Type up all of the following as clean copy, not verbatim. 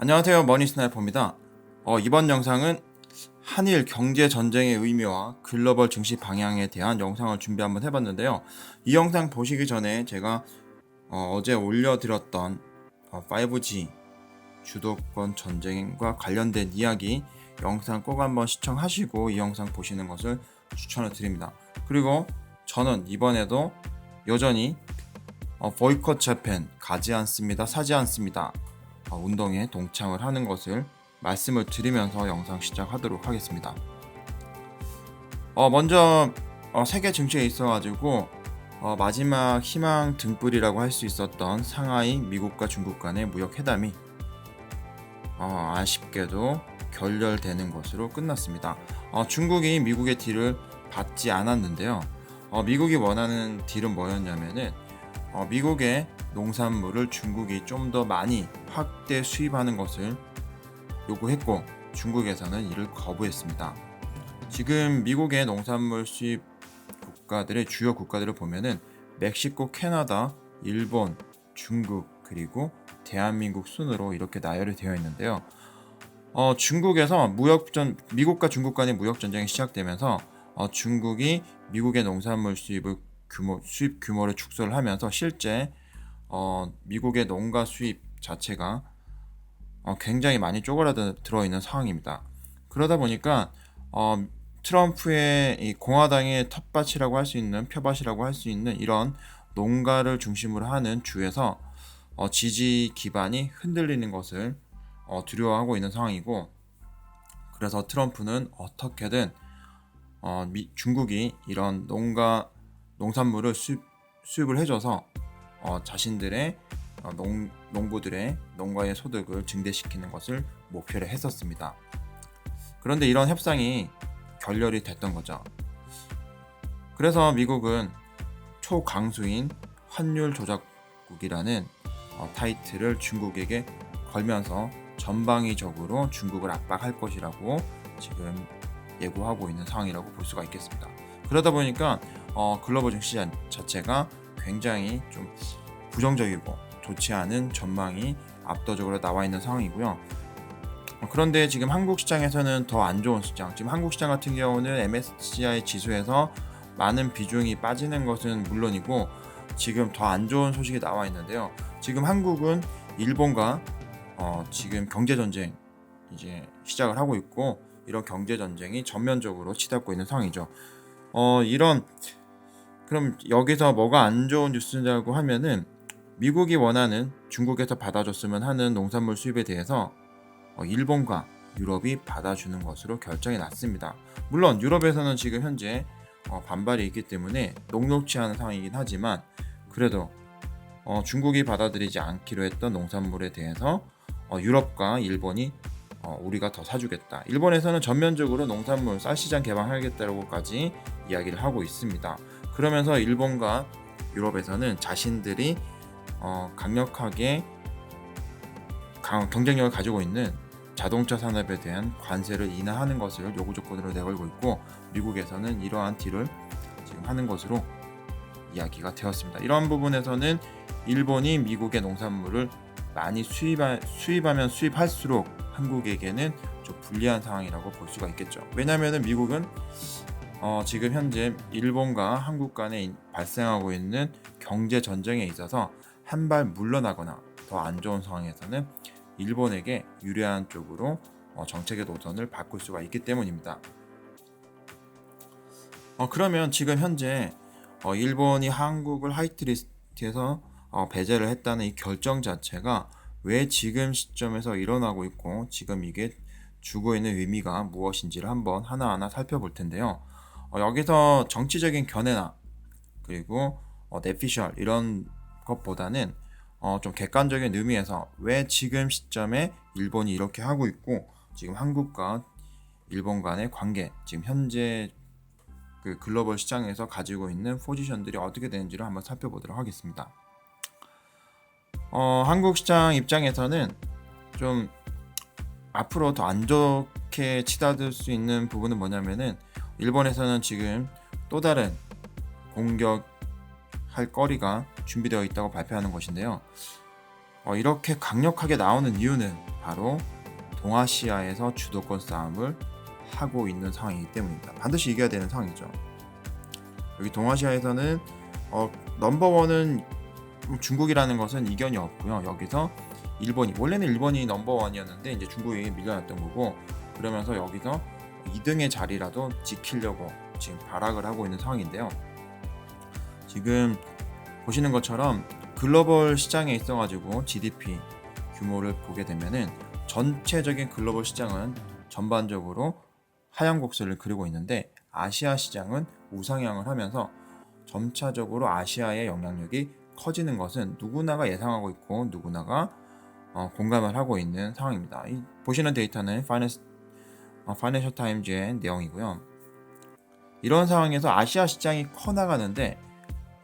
안녕하세요, 머니스나이퍼입니다. 이번 영상은 한일 경제 전쟁의 의미와 글로벌 증시 방향에 대한 영상을 준비 한번 해봤는데요. 이 영상 보시기 전에 제가 어제 올려드렸던 5G 주도권 전쟁과 관련된 이야기 영상 꼭 한번 시청하시고 이 영상 보시는 것을 추천을 드립니다. 그리고 저는 이번에도 여전히 보이콧 재팬 가지 않습니다, 사지 않습니다 운동에 동참을 하는 것을 말씀을 드리면서 영상 시작하도록 하겠습니다. 먼저 세계 증시에 있어가지고 마지막 희망 등불이라고 할 수 있었던 상하이 미국과 중국 간의 무역 회담이 아쉽게도 결렬되는 것으로 끝났습니다. 중국이 미국의 딜을 받지 않았는데요. 미국이 원하는 딜은 뭐였냐면은 미국의 농산물을 중국이 좀 더 많이 확대 수입하는 것을 요구했고 중국에서는 이를 거부했습니다. 지금 미국의 농산물 수입 국가들의 주요 국가들을 보면은 멕시코, 캐나다, 일본, 중국 그리고 대한민국 순으로 이렇게 나열이 되어 있는데요. 중국에서 미국과 중국 간의 무역 전쟁이 시작되면서 중국이 미국의 농산물 수입 규모를 축소를 하면서 실제 미국의 농가 수입 자체가 굉장히 많이 쪼그라들어 있는 상황입니다. 그러다 보니까 트럼프의 이 공화당의 텃밭이라고 할 수 있는 표밭이라고 할 수 있는 이런 농가를 중심으로 하는 주에서 지지 기반이 흔들리는 것을 두려워하고 있는 상황이고, 그래서 트럼프는 어떻게든 중국이 이런 농산물을 수입을 해줘서 자신들의 농부들의 농가의 소득을 증대시키는 것을 목표로 했었습니다. 그런데 이런 협상이 결렬이 됐던 거죠. 그래서 미국은 초강수인 환율 조작국이라는 타이틀을 중국에게 걸면서 전방위적으로 중국을 압박할 것이라고 지금 예고하고 있는 상황이라고 볼 수가 있겠습니다. 그러다 보니까 글로벌 증시 자체가 굉장히 좀 부정적이고 좋지 않은 전망이 압도적으로 나와 있는 상황이고요. 그런데 지금 한국 시장에서는 더 안 좋은 시장, 지금 한국 시장 같은 경우는 MSCI 지수에서 많은 비중이 빠지는 것은 물론이고 지금 더 안 좋은 소식이 나와 있는데요. 지금 한국은 일본과 지금 경제 전쟁 이제 시작을 하고 있고, 이런 경제 전쟁이 전면적으로 치닫고 있는 상황이죠. 그럼 여기서 뭐가 안 좋은 뉴스냐고 하면은 미국이 원하는 중국에서 받아줬으면 하는 농산물 수입에 대해서 일본과 유럽이 받아주는 것으로 결정이 났습니다. 물론 유럽에서는 지금 현재 반발이 있기 때문에 녹록치 않은 상황이긴 하지만, 그래도 중국이 받아들이지 않기로 했던 농산물에 대해서 유럽과 일본이 우리가 더 사주겠다. 일본에서는 전면적으로 농산물 쌀시장 개방하겠다고까지 이야기를 하고 있습니다. 그러면서 일본과 유럽에서는 자신들이 강력하게 경쟁력을 가지고 있는 자동차 산업에 대한 관세를 인하하는 것을 요구 조건으로 내걸고 있고, 미국에서는 이러한 딜을 지금 하는 것으로 이야기가 되었습니다. 이러한 부분에서는 일본이 미국의 농산물을 많이 수입하면 수입할수록 한국에게는 좀 불리한 상황이라고 볼 수가 있겠죠. 왜냐하면 미국은 지금 현재 일본과 한국 간에 발생하고 있는 경제 전쟁에 있어서 한 발 물러나거나 더 안 좋은 상황에서는 일본에게 유리한 쪽으로 정책의 노선을 바꿀 수가 있기 때문입니다. 그러면 지금 현재 일본이 한국을 화이트리스트에서 배제를 했다는 이 결정 자체가 왜 지금 시점에서 일어나고 있고 지금 이게 주고 있는 의미가 무엇인지를 한번 하나하나 살펴볼 텐데요. 여기서 정치적인 견해나 그리고 내피셜 이런 것보다는 좀 객관적인 의미에서 왜 지금 시점에 일본이 이렇게 하고 있고 지금 한국과 일본 간의 관계, 지금 현재 그 글로벌 시장에서 가지고 있는 포지션들이 어떻게 되는지를 한번 살펴보도록 하겠습니다. 한국 시장 입장에서는 좀 앞으로 더 안 좋게 치닫을 수 있는 부분은 뭐냐면은, 일본에서는 지금 또 다른 공격할 거리가 준비되어 있다고 발표하는 것인데요. 이렇게 강력하게 나오는 이유는 바로 동아시아에서 주도권 싸움을 하고 있는 상황이기 때문입니다. 반드시 이겨야 되는 상황이죠. 여기 동아시아에서는 넘버원은 중국이라는 것은 이견이 없고요. 여기서 원래는 일본이 넘버원이었는데 이제 중국이 밀려났던 거고, 그러면서 여기서 2등의 자리라도 지키려고 지금 발악을 하고 있는 상황인데요. 지금 보시는 것처럼 글로벌 시장에 있어가지고 GDP 규모를 보게 되면은 전체적인 글로벌 시장은 전반적으로 하향 곡선을 그리고 있는데, 아시아 시장은 우상향을 하면서 점차적으로 아시아의 영향력이 커지는 것은 누구나가 예상하고 있고 누구나가 공감을 하고 있는 상황입니다. 보시는 데이터는 파이낸셜 타임즈의 내용이고요. 이런 상황에서 아시아 시장이 커나가는데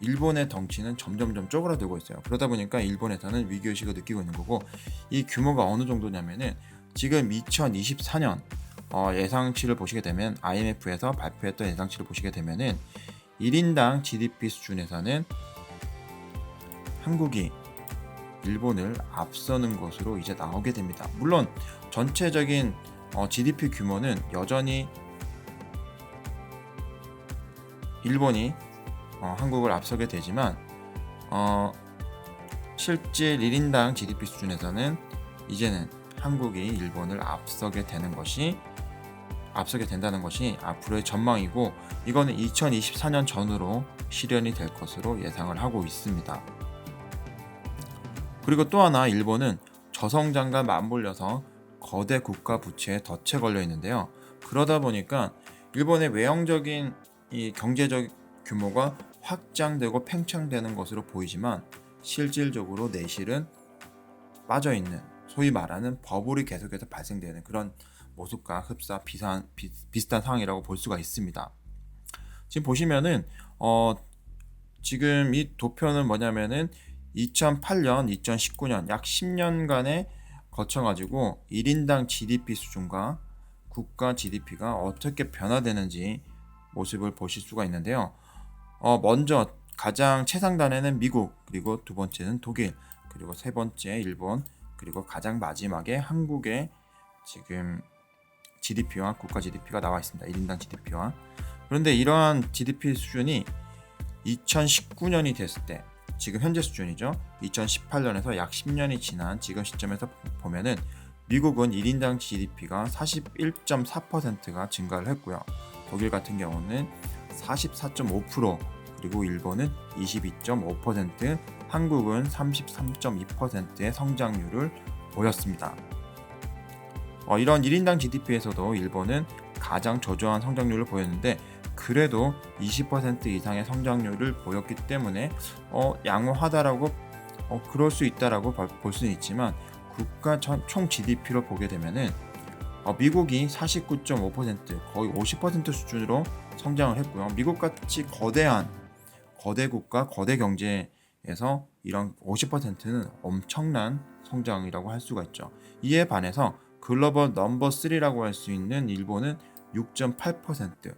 일본의 덩치는 점점점 쪼그라들고 있어요. 그러다 보니까 일본에서는 위기의식을 느끼고 있는 거고, 이 규모가 어느 정도냐면은 지금 2024년 예상치를 보시게 되면, IMF에서 발표했던 예상치를 보시게 되면은 1인당 GDP 수준에서는 한국이 일본을 앞서는 것으로 이제 나오게 됩니다. 물론 전체적인 GDP 규모는 여전히 일본이 한국을 앞서게 되지만 실질 1인당 GDP 수준에서는 이제는 한국이 일본을 앞서게 된다는 것이 앞으로의 전망이고, 이거는 2024년 전후로 실현이 될 것으로 예상을 하고 있습니다. 그리고 또 하나, 일본은 저성장과 맞물려서 거대 국가 부채에 덫에 걸려 있는데요. 그러다 보니까 일본의 외형적인 이 경제적 규모가 확장되고 팽창되는 것으로 보이지만 실질적으로 내실은 빠져있는, 소위 말하는 버블이 계속해서 발생되는 그런 모습과 비슷한 상황이라고 볼 수가 있습니다. 지금 보시면은 지금 이 도표는 뭐냐면은 2008년, 2019년 약 10년간에 거쳐가지고 1인당 GDP 수준과 국가 GDP가 어떻게 변화되는지 모습을 보실 수가 있는데요. 먼저 가장 최상단에는 미국, 그리고 두 번째는 독일, 그리고 세 번째 일본, 그리고 가장 마지막에 한국의 지금 GDP와 국가 GDP가 나와 있습니다. 1인당 GDP와. 그런데 이러한 GDP 수준이 2019년이 됐을 때, 지금 현재 수준이죠. 2018년에서 약 10년이 지난 지금 시점에서 보면은 미국은 1인당 GDP가 41.4%가 증가를 했고요. 독일 같은 경우는 44.5%, 그리고 일본은 22.5%, 한국은 33.2%의 성장률을 보였습니다. 이런 1인당 GDP에서도 일본은 가장 저조한 성장률을 보였는데, 그래도 20% 이상의 성장률을 보였기 때문에 양호하다라고 그럴 수 있다라고 볼 수는 있지만, 국가 총 GDP로 보게 되면은 미국이 49.5%, 거의 50% 수준으로 성장을 했고요. 미국같이 거대 국가, 거대 경제에서 이런 50%는 엄청난 성장이라고 할 수가 있죠. 이에 반해서 글로벌 넘버 3라고 할 수 있는 일본은 6.8%,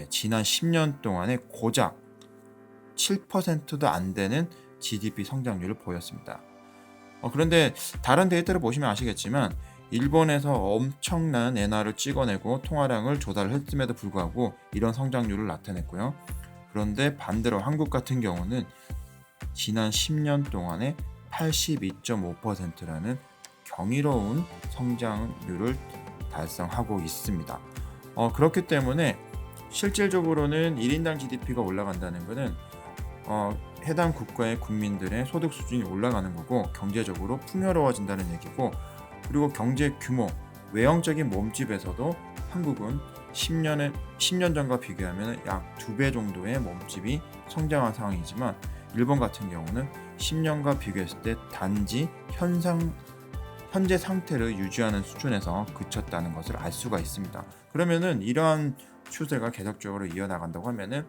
지난 10년 동안에 고작 7%도 안 되는 GDP 성장률을 보였습니다. 그런데 다른 데이터를 보시면 아시겠지만 일본에서 엄청난 엔화를 찍어내고 통화량을 조달을 했음에도 불구하고 이런 성장률을 나타냈고요. 그런데 반대로 한국 같은 경우는 지난 10년 동안에 82.5%라는 경이로운 성장률을 달성하고 있습니다. 그렇기 때문에 실질적으로는 1인당 GDP가 올라간다는 것은 해당 국가의 국민들의 소득 수준이 올라가는 거고, 경제적으로 풍요로워진다는 얘기고, 그리고 경제 규모, 외형적인 몸집에서도 한국은 10년 전과 비교하면 약 2배 정도의 몸집이 성장한 상황이지만, 일본 같은 경우는 10년과 비교했을 때 단지 현재 상태를 유지하는 수준에서 그쳤다는 것을 알 수가 있습니다. 그러면은 이러한 추세가 계속적으로 이어나간다고 하면은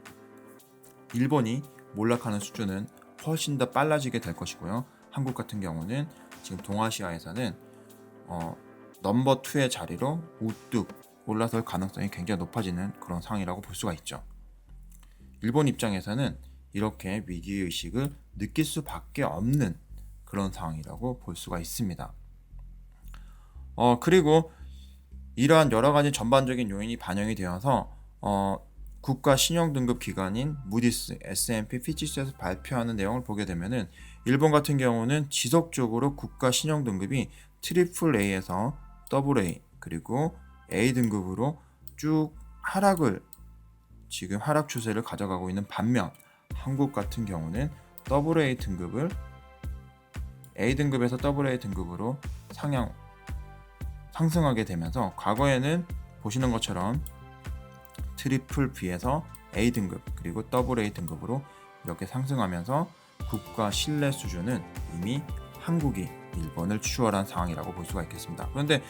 일본이 몰락하는 수준은 훨씬 더 빨라지게 될 것이고요. 한국 같은 경우는 지금 동아시아에서는 넘버 2의 자리로 우뚝 올라설 가능성이 굉장히 높아지는 그런 상황이라고 볼 수가 있죠. 일본 입장에서는 이렇게 위기의식을 느낄 수밖에 없는 그런 상황이라고 볼 수가 있습니다. 그리고 이러한 여러 가지 전반적인 요인이 반영이 되어서 국가 신용 등급 기관인 무디스, S&P, 피치에서 발표하는 내용을 보게 되면은 일본 같은 경우는 지속적으로 국가 신용 등급이 트리플 A에서 더블 A 그리고 A 등급으로 쭉 지금 하락 추세를 가져가고 있는 반면 한국 같은 경우는 더블 A 등급을 A 등급에서 더블 A 등급으로 상승하게 되면서 과거에는 보시는 것처럼 트리플 B에서 A 등급 그리고 더블 A 등급으로 이렇게 상승하면서 국가 신뢰 수준은 이미 한국이 일본을 추월한 상황이라고 볼 수가 있겠습니다. 그런데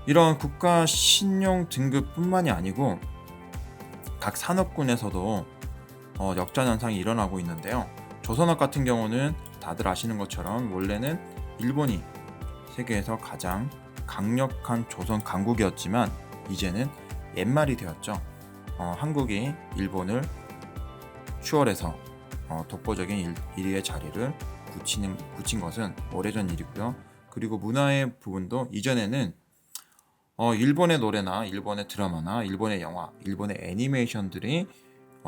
이런 국가 신용 등급뿐만이 아니고 각 산업군에서도 역전 현상이 일어나고 있는데요. 조선업 같은 경우는 다들 아시는 것처럼 원래는 일본이 세계에서 가장 강력한 조선 강국이었지만 이제는 옛말이 되었죠. 한국이 일본을 추월해서 독보적인 1위의 자리를 굳힌 것은 오래전 일이고요. 그리고 문화의 부분도 이전에는 일본의 노래나 일본의 드라마나 일본의 영화, 일본의 애니메이션들이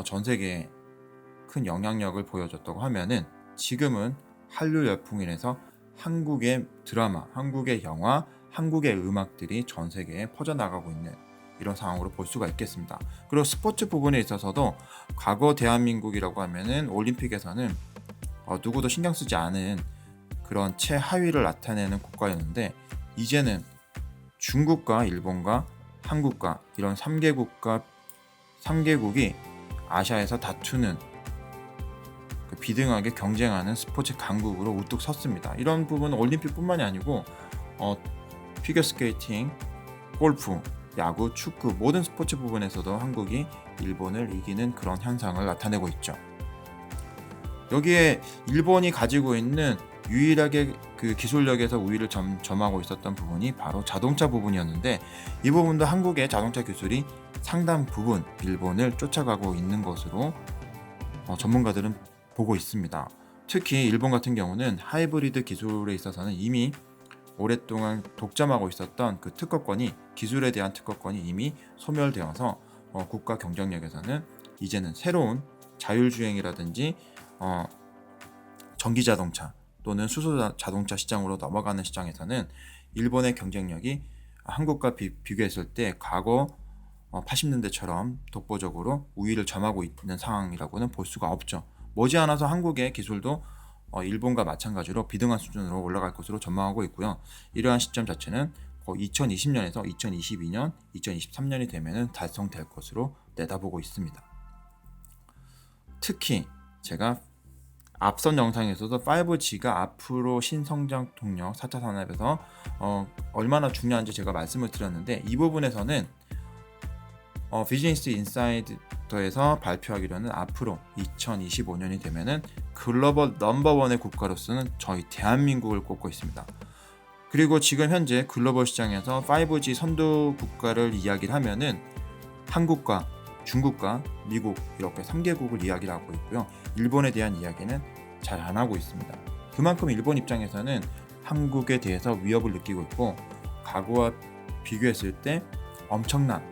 전 세계에 큰 영향력을 보여줬다고 하면은 지금은 한류 열풍이라서 한국의 드라마, 한국의 영화, 한국의 음악들이 전 세계에 퍼져나가고 있는 이런 상황으로 볼 수가 있겠습니다. 그리고 스포츠 부분에 있어서도 과거 대한민국이라고 하면은 올림픽에서는 누구도 신경 쓰지 않은 그런 최하위를 나타내는 국가였는데 이제는 중국과 일본과 한국과 이런 3개국이 아시아에서 다투는 비등하게 경쟁하는 스포츠 강국으로 우뚝 섰습니다. 이런 부분은 올림픽뿐만이 아니고 피겨스케이팅, 골프, 야구, 축구 모든 스포츠 부분에서도 한국이 일본을 이기는 그런 현상을 나타내고 있죠. 여기에 일본이 가지고 있는 유일하게 그 기술력에서 우위를 점하고 있었던 부분이 바로 자동차 부분이었는데 이 부분도 한국의 자동차 기술이 상당 부분 일본을 쫓아가고 있는 것으로 전문가들은 보고 있습니다. 특히 일본 같은 경우는 하이브리드 기술에 있어서는 이미 오랫동안 독점하고 있었던 그 기술에 대한 특허권이 이미 소멸되어서 국가 경쟁력에서는 이제는 새로운 자율주행이라든지 전기자동차 또는 수소자동차 시장으로 넘어가는 시장에서는 일본의 경쟁력이 한국과 비교했을 때 과거 80년대처럼 독보적으로 우위를 점하고 있는 상황이라고는 볼 수가 없죠. 머지않아서 한국의 기술도 일본과 마찬가지로 비등한 수준으로 올라갈 것으로 전망하고 있고요. 이러한 시점 자체는 2020년에서 2022년, 2023년이 되면 달성될 것으로 내다보고 있습니다. 특히 제가 앞선 영상에서도 5G가 앞으로 신성장 동력 4차 산업에서 얼마나 중요한지 제가 말씀을 드렸는데 이 부분에서는 비즈니스 인사이더에서 발표하기로는 앞으로 2025년이 되면은 글로벌 넘버원의 국가로서는 저희 대한민국을 꼽고 있습니다. 그리고 지금 현재 글로벌 시장에서 5G 선도 국가를 이야기를 하면은 한국과 중국과 미국 이렇게 3개국을 이야기를 하고 있고요. 일본에 대한 이야기는 잘 안 하고 있습니다. 그만큼 일본 입장에서는 한국에 대해서 위협을 느끼고 있고 과거와 비교했을 때 엄청난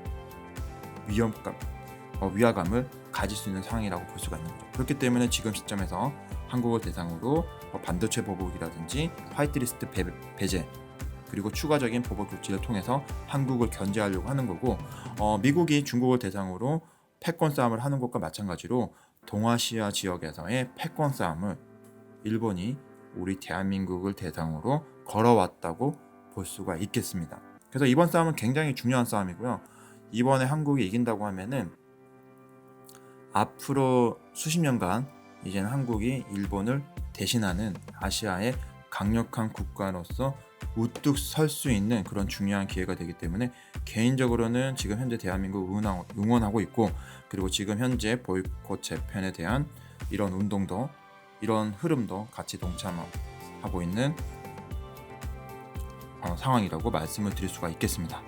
위화감을 가질 수 있는 상황이라고 볼 수가 있는 거죠. 그렇기 때문에 지금 시점에서 한국을 대상으로 반도체 보복이라든지 화이트리스트 배제 그리고 추가적인 보복 조치를 통해서 한국을 견제하려고 하는 거고 미국이 중국을 대상으로 패권 싸움을 하는 것과 마찬가지로 동아시아 지역에서의 패권 싸움을 일본이 우리 대한민국을 대상으로 걸어왔다고 볼 수가 있겠습니다. 그래서 이번 싸움은 굉장히 중요한 싸움이고요. 이번에 한국이 이긴다고 하면은 앞으로 수십 년간 이제는 한국이 일본을 대신하는 아시아의 강력한 국가로서 우뚝 설 수 있는 그런 중요한 기회가 되기 때문에 개인적으로는 지금 현재 대한민국 응원하고 있고 그리고 지금 현재 보이콧 재편에 대한 이런 운동도 이런 흐름도 같이 동참하고 있는 상황이라고 말씀을 드릴 수가 있겠습니다.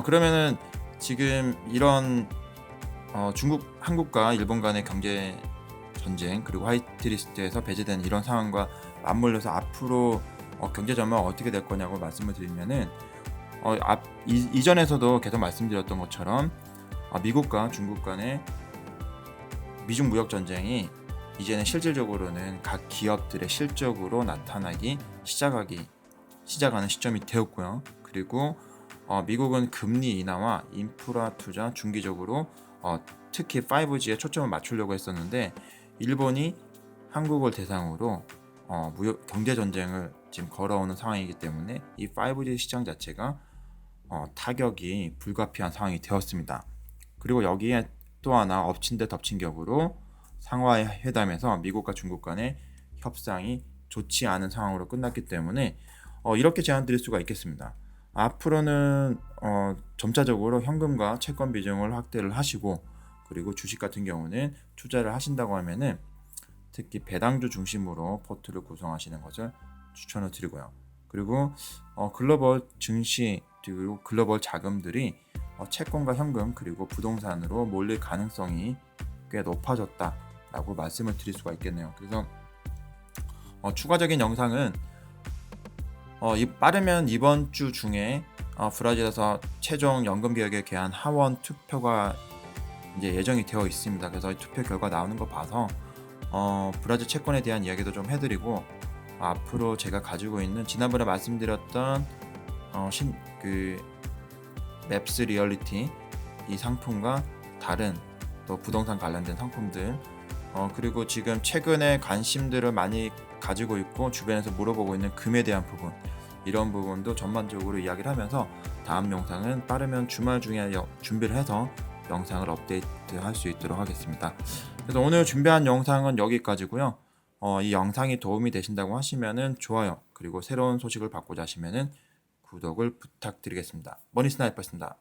그러면은 지금 이런 한국과 일본 간의 경제 전쟁 그리고 화이트리스트에서 배제된 이런 상황과 맞물려서 앞으로 경제 전망 어떻게 될 거냐고 말씀을 드리면은 이전에서도 계속 말씀드렸던 것처럼 미국과 중국 간의 미중 무역 전쟁이 이제는 실질적으로는 각 기업들의 실적으로 나타나기 시작하는 시점이 되었고요. 그리고 미국은 금리 인하와 인프라 투자 중기적으로 특히 5G에 초점을 맞추려고 했었는데 일본이 한국을 대상으로 무역 경제 전쟁을 지금 걸어오는 상황이기 때문에 이 5G 시장 자체가 타격이 불가피한 상황이 되었습니다. 그리고 여기에 또 하나 엎친 데 덮친 격으로 상하이 회담에서 미국과 중국 간의 협상이 좋지 않은 상황으로 끝났기 때문에 이렇게 제안 드릴 수가 있겠습니다. 앞으로는 점차적으로 현금과 채권 비중을 확대를 하시고, 그리고 주식 같은 경우는 투자를 하신다고 하면은 특히 배당주 중심으로 포트를 구성하시는 것을 추천을 드리고요. 그리고 글로벌 증시 그리고 글로벌 자금들이 채권과 현금 그리고 부동산으로 몰릴 가능성이 꽤 높아졌다라고 말씀을 드릴 수가 있겠네요. 그래서 추가적인 영상은 빠르면 이번 주 중에 브라질에서 최종 연금 개혁에 대한 하원 투표가 이제 예정이 되어 있습니다. 그래서 투표 결과 나오는 거 봐서 브라질 채권에 대한 이야기도 좀 해드리고, 앞으로 제가 가지고 있는 지난번에 말씀드렸던 맵스 리얼리티 이 상품과 다른 또 부동산 관련된 상품들, 그리고 지금 최근에 관심들을 많이 가지고 있고 주변에서 물어보고 있는 금에 대한 부분, 이런 부분도 전반적으로 이야기를 하면서 다음 영상은 빠르면 주말 중에 준비를 해서 영상을 업데이트 할 수 있도록 하겠습니다. 그래서 오늘 준비한 영상은 여기까지고요. 이 영상이 도움이 되신다고 하시면은 좋아요, 그리고 새로운 소식을 받고자 하시면은 구독을 부탁드리겠습니다. 머니 스나이퍼였습니다.